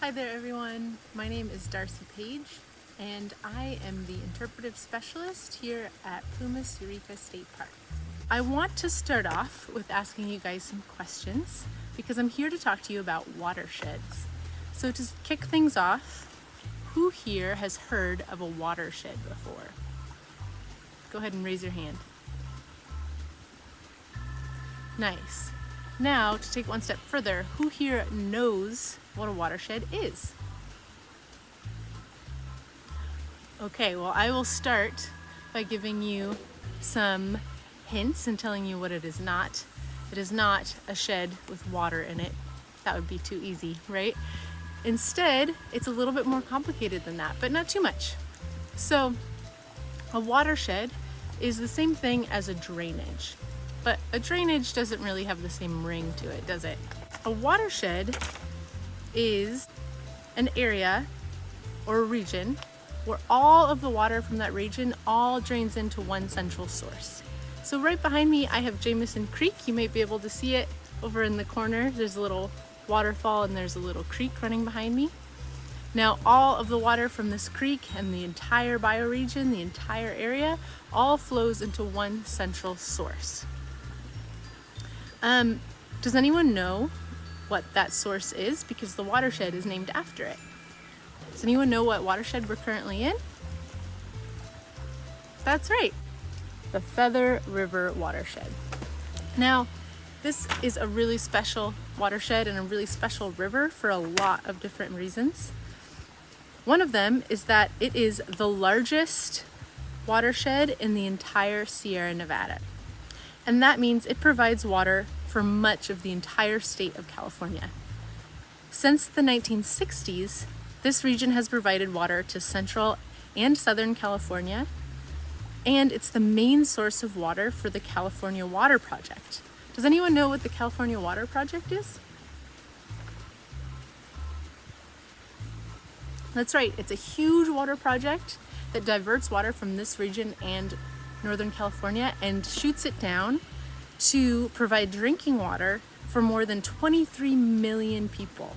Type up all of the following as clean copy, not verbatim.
Hi there everyone, my name is Darcy Page and I am the interpretive specialist here at Plumas Eureka State Park. I want to start off with asking you guys some questions because I'm here to talk to you about watersheds. So to kick things off, who here has heard of a watershed before? Go ahead and raise your hand. Nice. Now, to take one step further, who here knows what a watershed is? Okay, well, I will start by giving you some hints and telling you what it is not. It is not a shed with water in it. That would be too easy, right? Instead, it's a little bit more complicated than that, but not too much. So, a watershed is the same thing as a drainage. But a drainage doesn't really have the same ring to it, does it? A watershed is an area or a region where all of the water from that region all drains into one central source. So right behind me, I have Jameson Creek. You might be able to see it over in the corner. There's a little waterfall and there's a little creek running behind me. Now, all of the water from this creek and the entire bioregion, the entire area, all flows into one central source. Does anyone know what that source is? Because the watershed is named after it. Does anyone know what watershed we're currently in? That's right, the Feather River watershed. Now, this is a really special watershed and a really special river for a lot of different reasons. One of them is that it is the largest watershed in the entire Sierra Nevada. And that means it provides water for much of the entire state of California. Since the 1960s, this region has provided water to Central and Southern California, and it's the main source of water for the California Water Project. Does anyone know what the California Water Project is? That's right, it's a huge water project that diverts water from this region and Northern California and shoots it down to provide drinking water for more than 23 million people.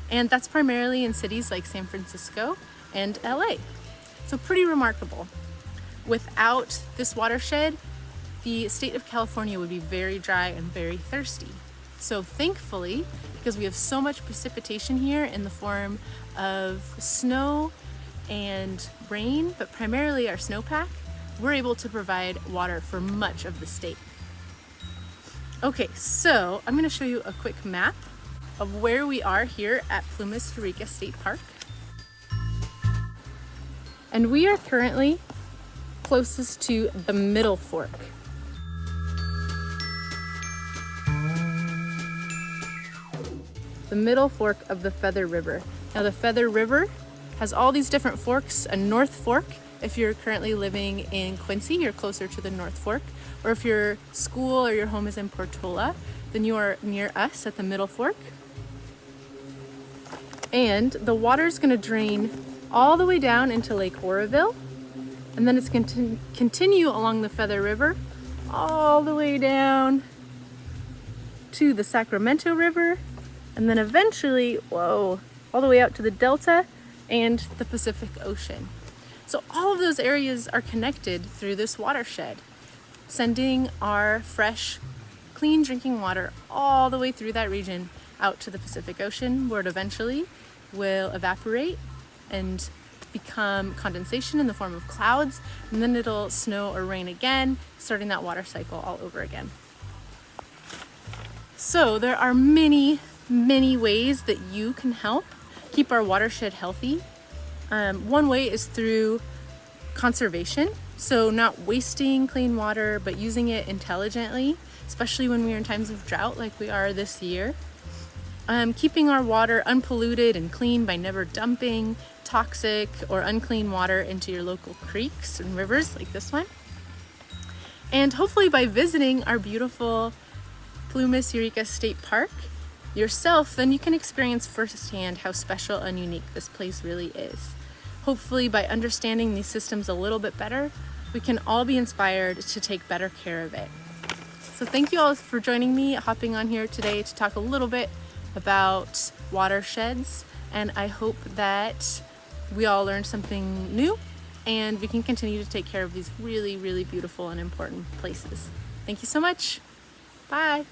And that's primarily in cities like San Francisco and LA. So pretty remarkable. Without this watershed, the state of California would be very dry and very thirsty. So thankfully, because we have so much precipitation here in the form of snow and rain, but primarily our snowpack, we're able to provide water for much of the state. Okay, so I'm going to show you a quick map of where we are here at Plumas Eureka State Park. And we are currently closest to the middle fork. The middle fork of the Feather River. Now the Feather River has all these different forks. A North Fork, if you're currently living in Quincy, you're closer to the North Fork. Or if your school or your home is in Portola, then you are near us at the Middle Fork. And the water is going to drain all the way down into Lake Oroville. And then it's going to continue along the Feather River all the way down to the Sacramento River. And then eventually, all the way out to the Delta and the Pacific Ocean. So all of those areas are connected through this watershed, sending our fresh, clean drinking water all the way through that region out to the Pacific Ocean, where it eventually will evaporate and become condensation in the form of clouds, and then it'll snow or rain again, starting that water cycle all over again. So there are many, many ways that you can help keep our watershed healthy. One way is through conservation, so not wasting clean water, but using it intelligently, especially when we are in times of drought like we are this year. Keeping our water unpolluted and clean by never dumping toxic or unclean water into your local creeks and rivers like this one. And hopefully by visiting our beautiful Plumas Eureka State Park yourself, then you can experience firsthand how special and unique this place really is. Hopefully by understanding these systems a little bit better, we can all be inspired to take better care of it. So thank you all for joining me, hopping on here today to talk a little bit about watersheds and I hope that we all learned something new and we can continue to take care of these really, really beautiful and important places. Thank you so much. Bye.